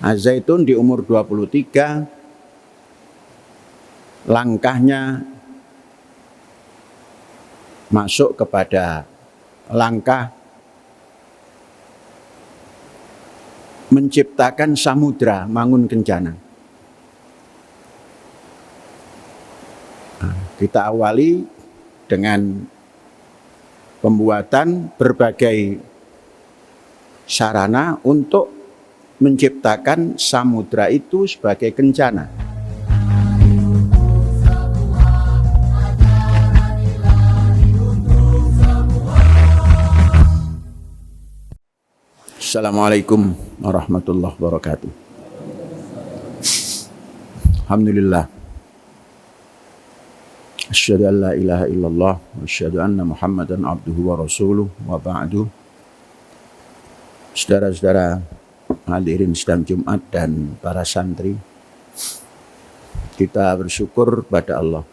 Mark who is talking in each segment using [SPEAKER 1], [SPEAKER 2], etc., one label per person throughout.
[SPEAKER 1] Az-Zaitun di umur 23, langkahnya masuk kepada langkah menciptakan samudra mangun kencana. Kita awali dengan pembuatan berbagai sarana untuk menciptakan samudra itu sebagai kencana. Assalamualaikum warahmatullahi wabarakatuh. Alhamdulillah. Asyhadu an la ilaha illallah wa asyhadu anna Muhammadan abduhu wa rasuluh wa ba'du. Saudara-saudara hadirin sidang Jumat dan para santri, kita bersyukur pada Allah.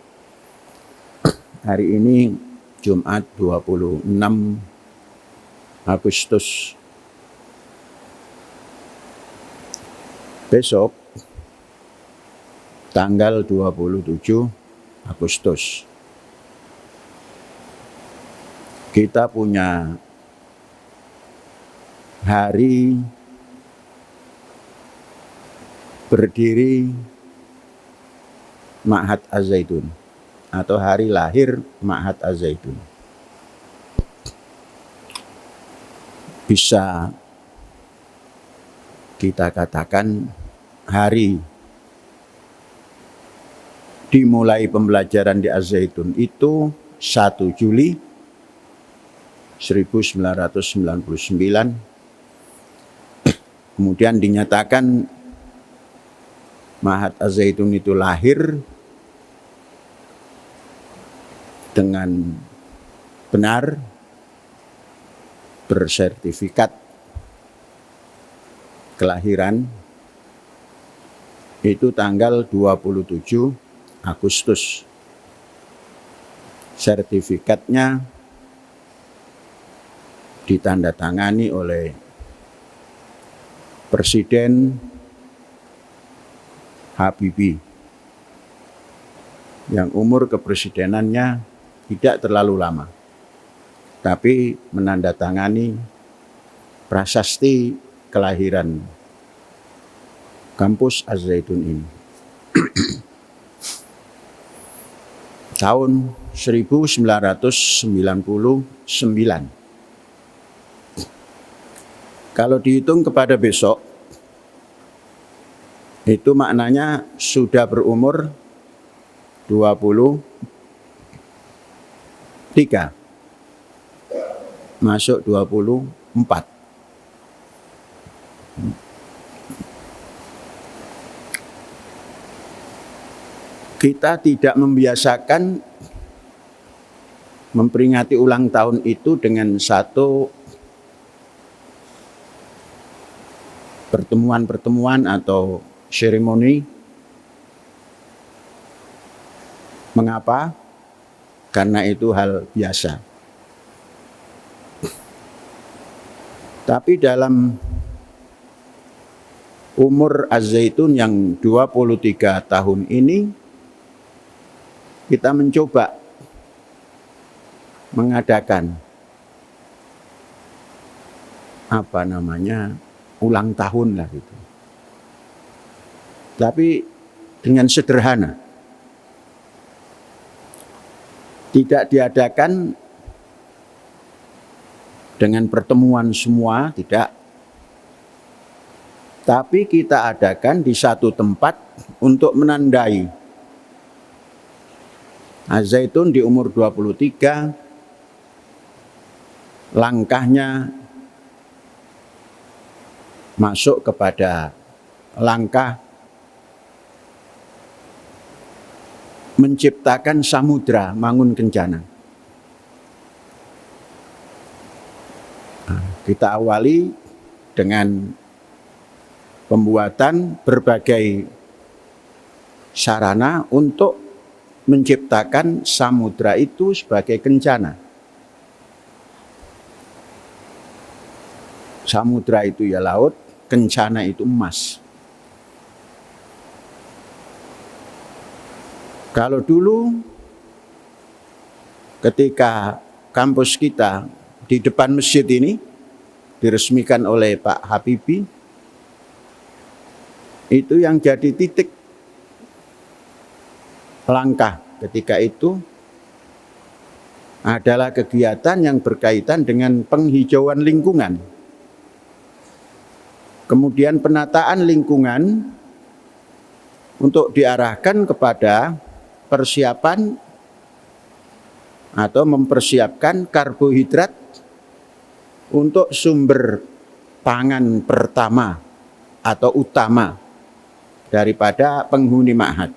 [SPEAKER 1] Hari ini Jumat 26 Agustus. Besok tanggal 27 Agustus kita punya hari berdiri Ma'had Az-Zaitun atau hari lahir Ma'had Az-Zaitun. Bisa kita katakan hari dimulai pembelajaran di Az-Zaitun itu 1 Juli 1999. Kemudian dinyatakan Ma'had Az-Zaitun itu lahir dengan benar, bersertifikat kelahiran itu tanggal 27 Agustus. Sertifikatnya ditandatangani oleh Presiden Habibie yang umur kepresidenannya tidak terlalu lama, tapi menandatangani prasasti kelahiran kampus Az-Zaitun ini. Tahun 1999. Kalau dihitung kepada besok, itu maknanya sudah berumur 23, masuk 24. Kita tidak membiasakan memperingati ulang tahun itu dengan satu pertemuan-pertemuan atau seremoni. Mengapa? Karena itu hal biasa. Tapi dalam umur Az-Zaitun yang 23 tahun ini, kita mencoba mengadakan ulang tahun lah gitu. Tapi dengan sederhana. Tidak diadakan dengan pertemuan semua, tidak. Tapi kita adakan di satu tempat untuk menandai Az-Zaitun di umur 23, langkahnya masuk kepada langkah menciptakan samudra mangun kencana. Kita awali dengan pembuatan berbagai sarana untuk menciptakan samudra itu sebagai kencana. Samudra itu ya laut, kencana itu emas. Kalau dulu ketika kampus kita di depan masjid ini diresmikan oleh Pak Habibie, itu yang jadi titik langkah ketika itu adalah kegiatan yang berkaitan dengan penghijauan lingkungan. Kemudian penataan lingkungan untuk diarahkan kepada persiapan atau mempersiapkan karbohidrat untuk sumber pangan pertama atau utama daripada penghuni ma'had.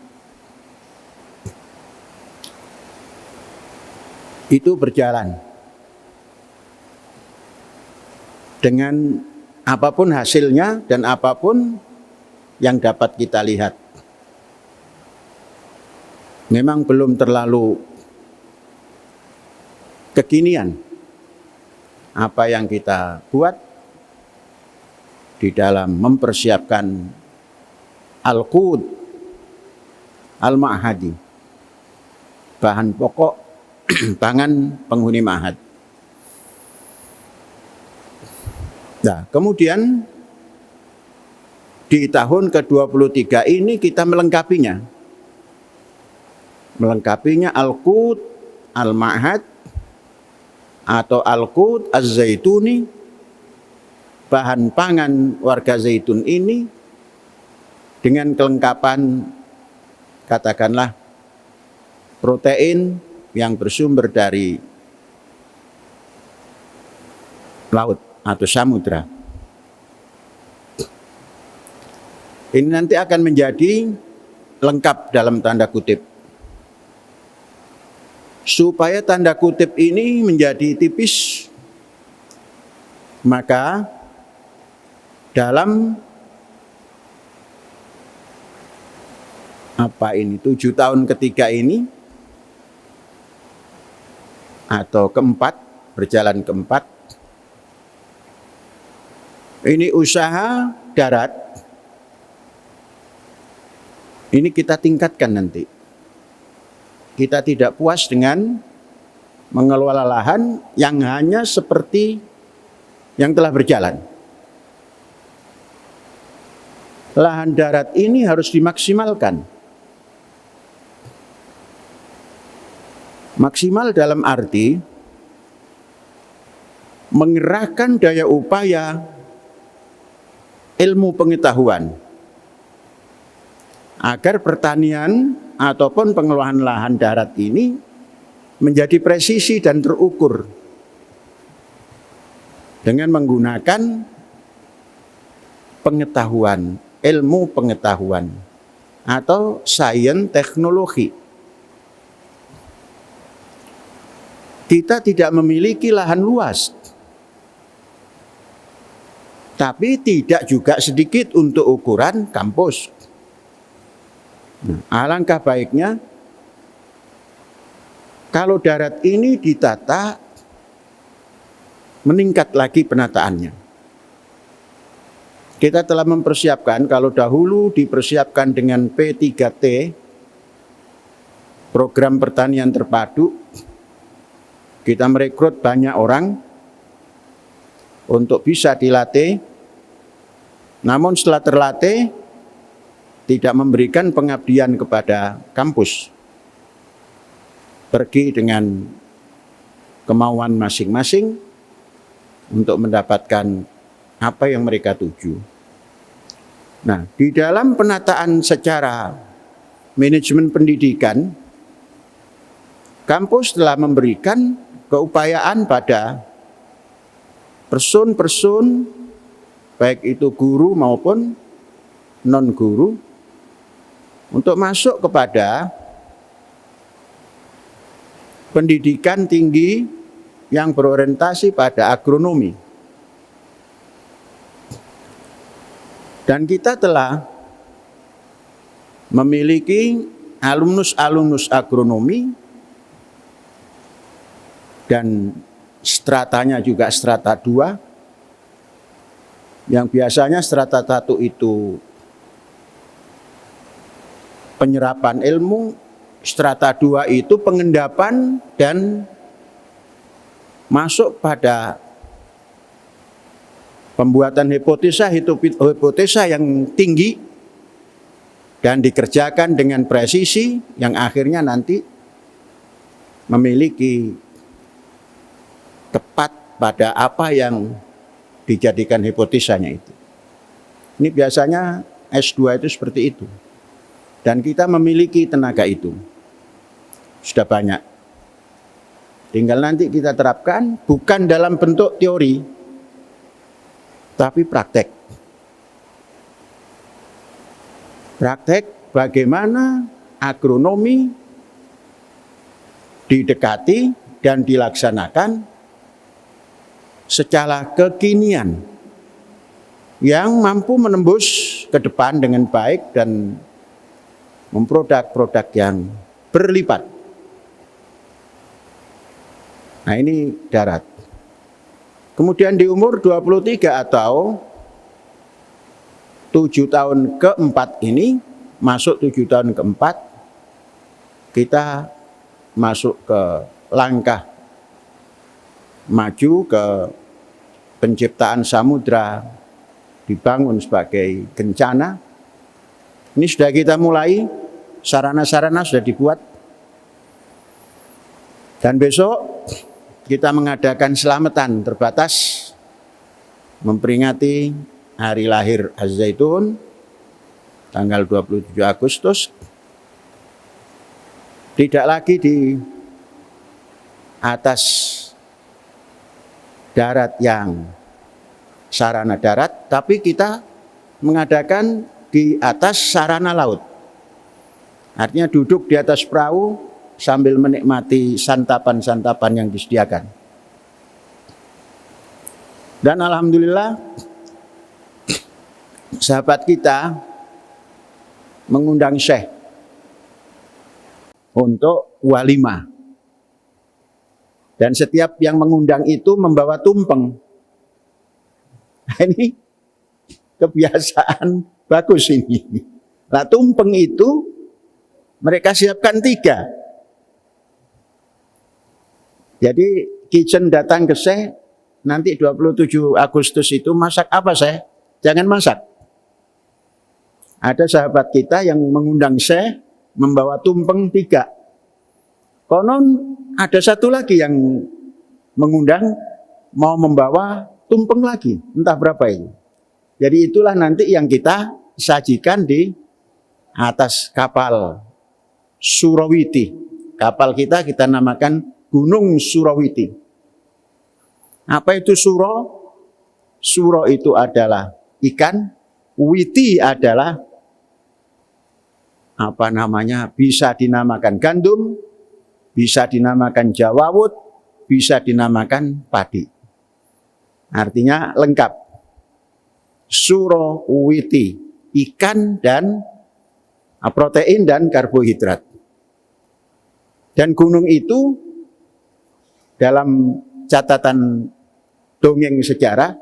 [SPEAKER 1] Itu berjalan dengan apapun hasilnya dan apapun yang dapat kita lihat. Memang belum terlalu kekinian apa yang kita buat di dalam mempersiapkan al-qud al-ma'hadi, bahan pokok pangan penghuni ma'had. Nah, kemudian di tahun ke-23 ini kita melengkapinya al-qud al-ma'had atau al-qud az-zaituni, bahan pangan warga Zaitun ini dengan kelengkapan katakanlah protein yang bersumber dari laut atau samudra. Ini nanti akan menjadi lengkap dalam tanda kutip. Supaya tanda kutip ini menjadi tipis, maka dalam 7 tahun ketiga ini atau keempat, berjalan keempat, ini usaha darat, ini kita tingkatkan nanti. Kita tidak puas dengan mengelola lahan yang hanya seperti yang telah berjalan. Lahan darat ini harus dimaksimalkan. Maksimal dalam arti mengerahkan daya upaya ilmu pengetahuan agar pertanian ataupun pengelolaan lahan darat ini menjadi presisi dan terukur dengan menggunakan pengetahuan, ilmu pengetahuan atau sains teknologi. Kita tidak memiliki lahan luas, tapi tidak juga sedikit untuk ukuran kampus. Alangkah baiknya kalau darat ini ditata meningkat lagi penataannya. Kita telah mempersiapkan, kalau dahulu dipersiapkan dengan P3T, program pertanian terpadu, kita merekrut banyak orang untuk bisa dilatih, namun setelah terlatih tidak memberikan pengabdian kepada kampus. Pergi dengan kemauan masing-masing untuk mendapatkan apa yang mereka tuju. Nah, di dalam penataan secara manajemen pendidikan, kampus telah memberikan keupayaan pada person-person, baik itu guru maupun non-guru, untuk masuk kepada pendidikan tinggi yang berorientasi pada agronomi. Dan kita telah memiliki alumnus agronomi dan stratanya juga strata 2, yang biasanya strata 1 itu penyerapan ilmu strata 2 itu pengendapan dan masuk pada pembuatan hipotesa yang tinggi dan dikerjakan dengan presisi yang akhirnya nanti memiliki tepat pada apa yang dijadikan hipotesanya itu. Ini biasanya S2 itu seperti itu. Dan kita memiliki tenaga itu. Sudah banyak. Tinggal nanti kita terapkan bukan dalam bentuk teori, tapi praktek. Praktek bagaimana agronomi didekati dan dilaksanakan secara kekinian yang mampu menembus ke depan dengan baik dan memproduk-produk yang berlipat. Nah, ini darat. Kemudian di umur 23 atau 7 tahun keempat ini, masuk 7 tahun keempat, kita masuk ke langkah maju ke penciptaan samudra dibangun sebagai kencana. Ini sudah kita mulai, sarana-sarana sudah dibuat. Dan besok kita mengadakan selamatan terbatas memperingati hari lahir Az-Zaitun tanggal 27 Agustus. Tidak lagi di atas darat yang sarana darat, tapi kita mengadakan di atas sarana laut. Artinya duduk di atas perahu sambil menikmati santapan-santapan yang disediakan. Dan alhamdulillah sahabat kita mengundang Syekh untuk walimah. Dan setiap yang mengundang itu membawa tumpeng. Nah, ini kebiasaan bagus ini. Nah, tumpeng itu mereka siapkan 3. Jadi kitchen datang ke Syekh, nanti 27 Agustus itu masak apa Syekh? Jangan masak. Ada sahabat kita yang mengundang Syekh membawa tumpeng 3. Konon ada satu lagi yang mengundang mau membawa tumpeng lagi, entah berapa itu. Jadi itulah nanti yang kita sajikan di atas kapal Surawiti. Kapal kita namakan Gunung Surawiti. Apa itu suro? Suro itu adalah ikan, witi adalah bisa dinamakan gandum, bisa dinamakan jawawut, bisa dinamakan padi. Artinya lengkap. Suro witi, ikan dan protein dan karbohidrat. Dan gunung itu dalam catatan dongeng sejarah,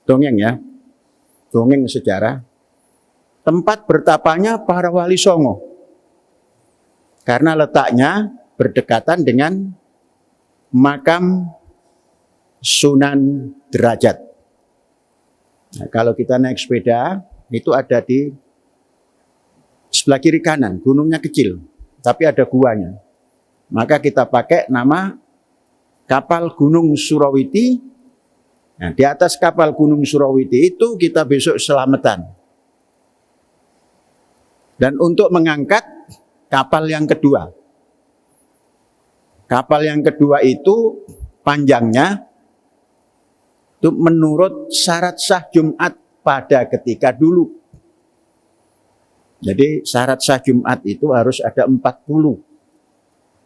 [SPEAKER 1] dongeng sejarah, tempat bertapanya para wali songo. Karena letaknya berdekatan dengan makam Sunan Derajat. Nah, kalau kita naik sepeda, itu ada di sebelah kiri kanan, gunungnya kecil, tapi ada guanya. Maka kita pakai nama kapal Gunung Surawiti. Nah, di atas kapal Gunung Surawiti itu kita besok selamatan. Dan untuk mengangkat kapal yang kedua. Kapal yang kedua itu panjangnya itu menurut syarat sah Jumat pada ketika dulu. Jadi syarat sah Jumat itu harus ada 40.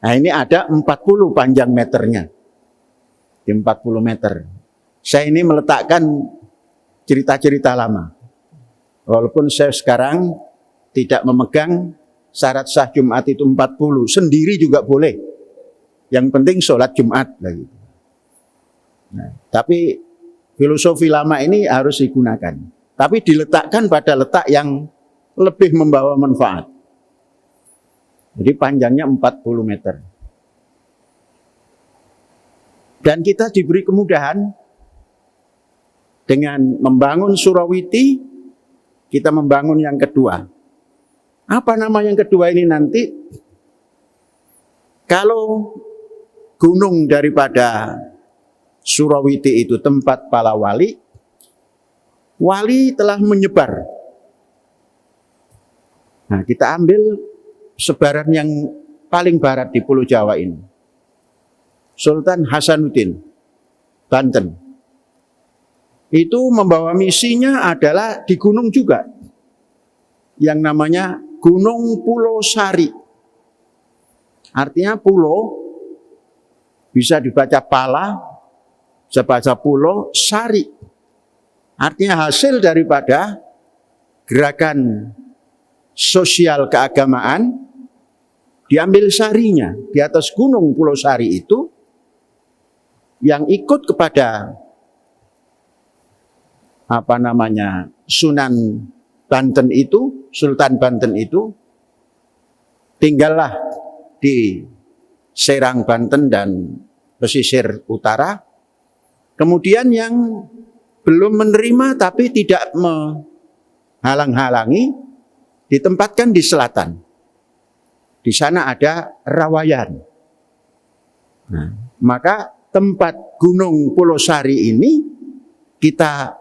[SPEAKER 1] Nah, ini ada 40 panjang meternya. Di 40 meter. Saya ini meletakkan cerita-cerita lama. Walaupun saya sekarang tidak memegang syarat sah Jumat itu 40, sendiri juga boleh. Yang penting sholat Jumat lagi. Nah, tapi filosofi lama ini harus digunakan. Tapi diletakkan pada letak yang lebih membawa manfaat. Jadi panjangnya 40 meter. Dan kita diberi kemudahan dengan membangun Surawiti, kita membangun yang kedua. Apa nama yang kedua ini nanti? Kalau gunung daripada Surawiti itu tempat para wali, wali telah menyebar. Nah, kita ambil sebaran yang paling barat di Pulau Jawa ini. Sultan Hasanuddin, Banten. Itu membawa misinya adalah di gunung juga, yang namanya Gunung Pulau Sari. Artinya pulau, bisa dibaca pala, bisa baca pulau, sari. Artinya hasil daripada gerakan sosial keagamaan, diambil sarinya. Di atas Gunung Pulau Sari itu, yang ikut kepada Sunan Banten itu, Sultan Banten itu, tinggallah di Serang Banten dan pesisir utara. Kemudian yang belum menerima tapi tidak menghalang-halangi, ditempatkan di selatan. Di sana ada Rawayan. Nah, maka tempat Gunung Pulau Sari ini kita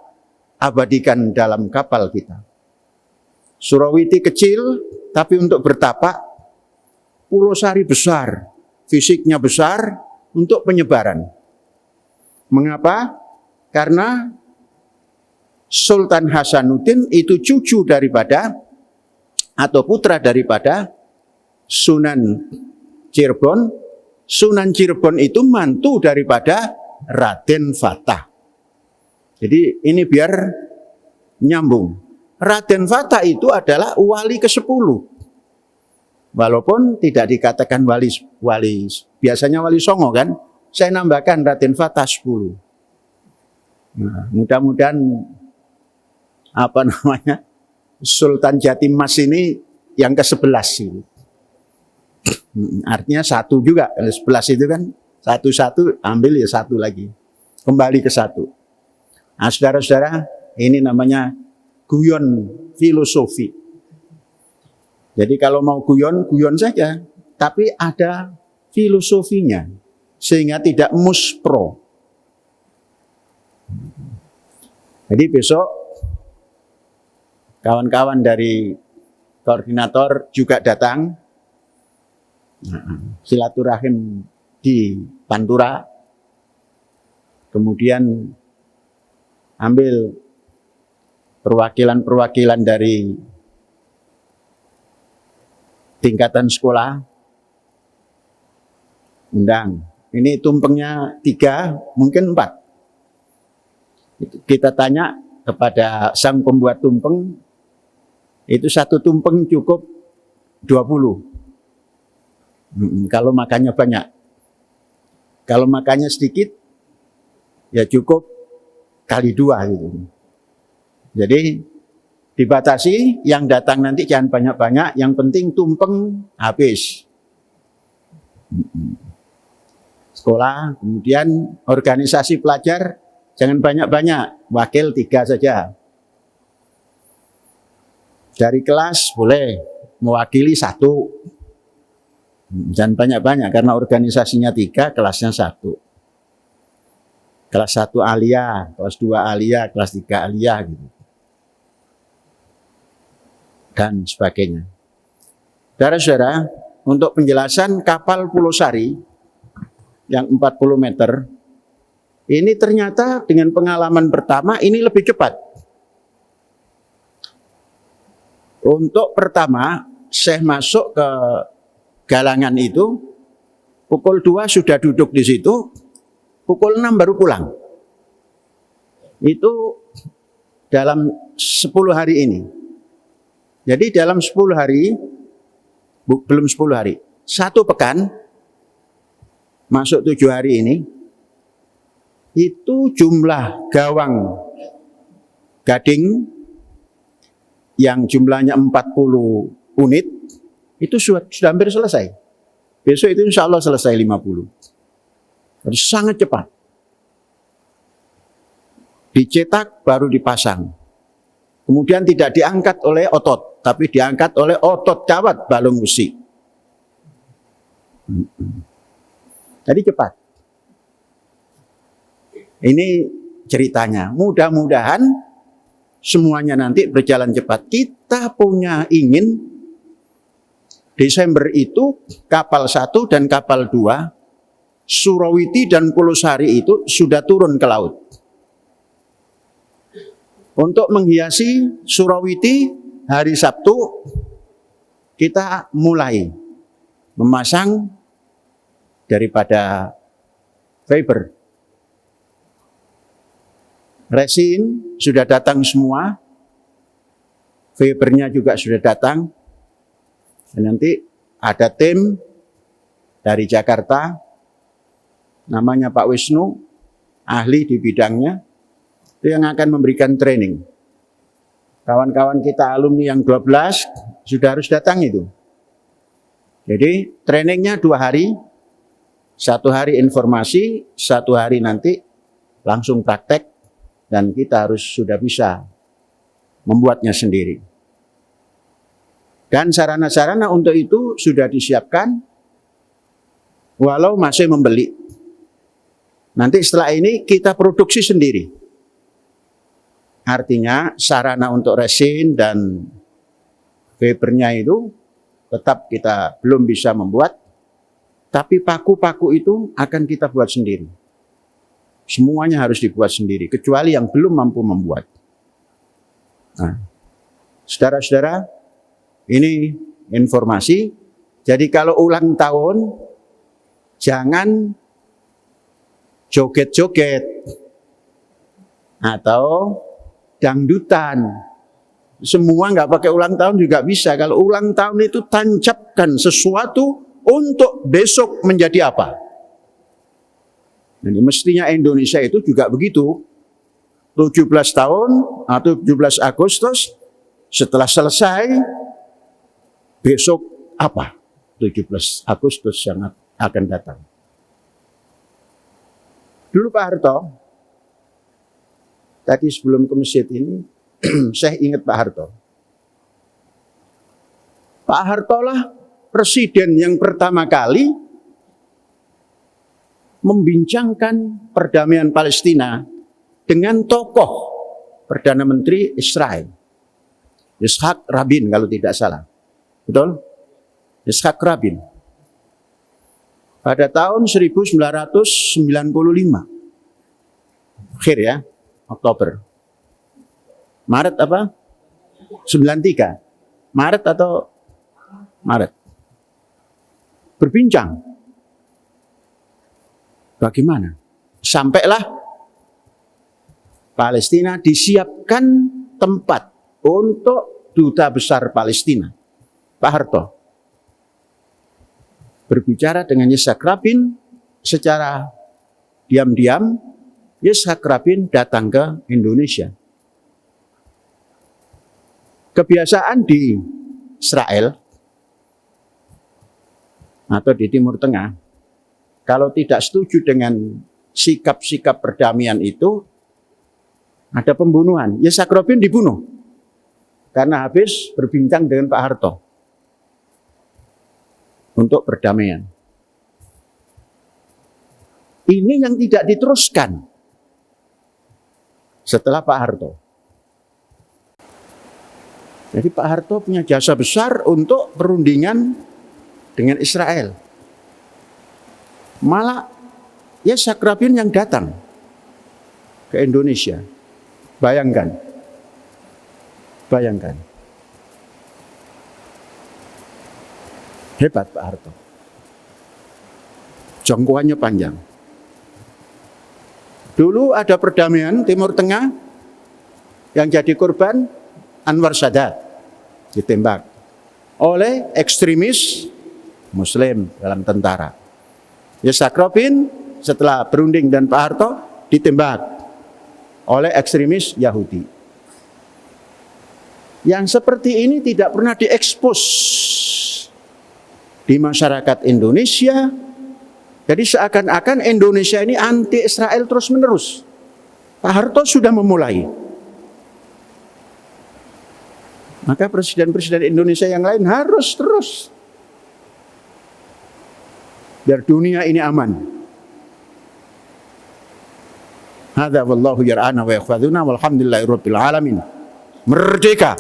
[SPEAKER 1] abadikan dalam kapal kita. Surawiti kecil, tapi untuk bertapa. Pulau Sari besar, fisiknya besar untuk penyebaran. Mengapa? Karena Sultan Hasanuddin itu cucu daripada atau putra daripada Sunan Cirebon. Sunan Cirebon itu mantu daripada Raden Fatah. Jadi ini biar nyambung. Raden Fatah itu adalah wali ke-10. Walaupun tidak dikatakan wali, biasanya wali songo kan. Saya nambahkan Raden Fatah 10. Nah, mudah-mudahan Sultan Jatimas ini yang ke-11 ini. Artinya 1 juga. Kalau 11 itu kan 1 ambil ya 1 lagi. Kembali ke 1. Nah, saudara-saudara, ini namanya guyon filosofi. Jadi kalau mau guyon, guyon saja. Tapi ada filosofinya. Sehingga tidak muspro. Jadi besok kawan-kawan dari koordinator juga datang. Silaturahim di Pantura. Kemudian ambil perwakilan-perwakilan dari tingkatan sekolah, undang. Ini tumpengnya 3, mungkin 4. Kita tanya kepada sang pembuat tumpeng, itu 1 tumpeng cukup 20. Kalau makannya banyak. Kalau makannya sedikit, ya cukup kali 2 gitu. Jadi dibatasi, yang datang nanti jangan banyak-banyak, yang penting tumpeng habis. Sekolah, kemudian organisasi pelajar, jangan banyak-banyak, wakil 3 saja. Dari kelas boleh mewakili 1. Jangan banyak-banyak, karena organisasinya 3, kelasnya 1. Kelas 1 aliyah, kelas 2 aliyah, kelas 3 aliyah gitu. Dan sebagainya. Saudara-saudara, untuk penjelasan kapal Pulau Sari yang 40 meter, ini ternyata dengan pengalaman pertama ini lebih cepat. Untuk pertama, saya masuk ke galangan itu, pukul 2 sudah duduk di situ, pukul 6 baru pulang. Itu dalam 10 hari ini. Jadi dalam 10 hari, belum 10 hari, 1 pekan, masuk 7 hari ini, itu jumlah gawang gading yang jumlahnya 40 unit, Itu sudah hampir selesai. Besok itu insya Allah selesai 50. Jadi sangat cepat. Dicetak baru dipasang. Kemudian tidak diangkat oleh otot, tapi diangkat oleh otot kawat balung besi. Jadi cepat. Ini ceritanya. Mudah-mudahan semuanya nanti berjalan cepat. Kita punya ingin Desember itu kapal 1 dan kapal 2, Surawiti dan Pulau Sari itu sudah turun ke laut. Untuk menghiasi Surawiti hari Sabtu kita mulai memasang daripada fiber. Resin sudah datang semua, fibernya juga sudah datang. Dan nanti ada tim dari Jakarta, namanya Pak Wisnu, ahli di bidangnya, itu yang akan memberikan training. Kawan-kawan kita alumni yang 12 sudah harus datang itu. Jadi trainingnya 2 hari, 1 hari informasi, 1 hari nanti langsung praktek, dan kita harus sudah bisa membuatnya sendiri. Dan sarana-sarana untuk itu sudah disiapkan, walau masih membeli. Nanti setelah ini kita produksi sendiri. Artinya sarana untuk resin dan fibernya itu tetap kita belum bisa membuat, tapi paku-paku itu akan kita buat sendiri. Semuanya harus dibuat sendiri, kecuali yang belum mampu membuat. Nah, saudara-saudara, ini informasi. Jadi kalau ulang tahun, jangan joget-joget atau dangdutan. Semua nggak pakai ulang tahun juga bisa. Kalau ulang tahun itu tancapkan sesuatu untuk besok menjadi apa. Jadi mestinya Indonesia itu juga begitu. 17 tahun atau 17 Agustus setelah selesai, besok apa? 17 Agustus yang akan datang. Dulu Pak Harto, tadi sebelum ke masjid ini, saya ingat Pak Harto. Pak Harto lah presiden yang pertama kali membincangkan perdamaian Palestina dengan tokoh Perdana Menteri Israel, Yitzhak Rabin kalau tidak salah. Betul? Yitzhak Rabin. Pada tahun 1995. Akhir ya, Oktober. Maret apa? 93. Maret atau Maret. Berbincang. Bagaimana? Sampailah Palestina disiapkan tempat untuk duta besar Palestina. Pak Harto berbicara dengan Yitzhak Rabin secara diam-diam. Yitzhak Rabin datang ke Indonesia. Kebiasaan di Israel atau di Timur Tengah, kalau tidak setuju dengan sikap-sikap perdamaian itu, ada pembunuhan. Yitzhak Rabin dibunuh karena habis berbincang dengan Pak Harto untuk perdamaian. Ini yang tidak diteruskan setelah Pak Harto. Jadi Pak Harto punya jasa besar untuk perundingan dengan Israel. Malah Yitzhak Rabin yang datang ke Indonesia. Bayangkan. Hebat Pak Harto. Jangkauannya panjang. Dulu ada perdamaian Timur Tengah yang jadi korban Anwar Sadat ditembak oleh ekstremis Muslim dalam tentara. Yitzhak Rabin setelah berunding dan Pak Harto ditembak oleh ekstremis Yahudi. Yang seperti ini tidak pernah diekspos di masyarakat Indonesia. Jadi seakan-akan Indonesia ini anti Israel terus-menerus. Pak Harto sudah memulai. Maka presiden-presiden Indonesia yang lain harus terus. Biar dunia ini aman. Hadza wallahu yar'ana wa yakhfaduna walhamdulillahi rabbil alamin. Merdeka!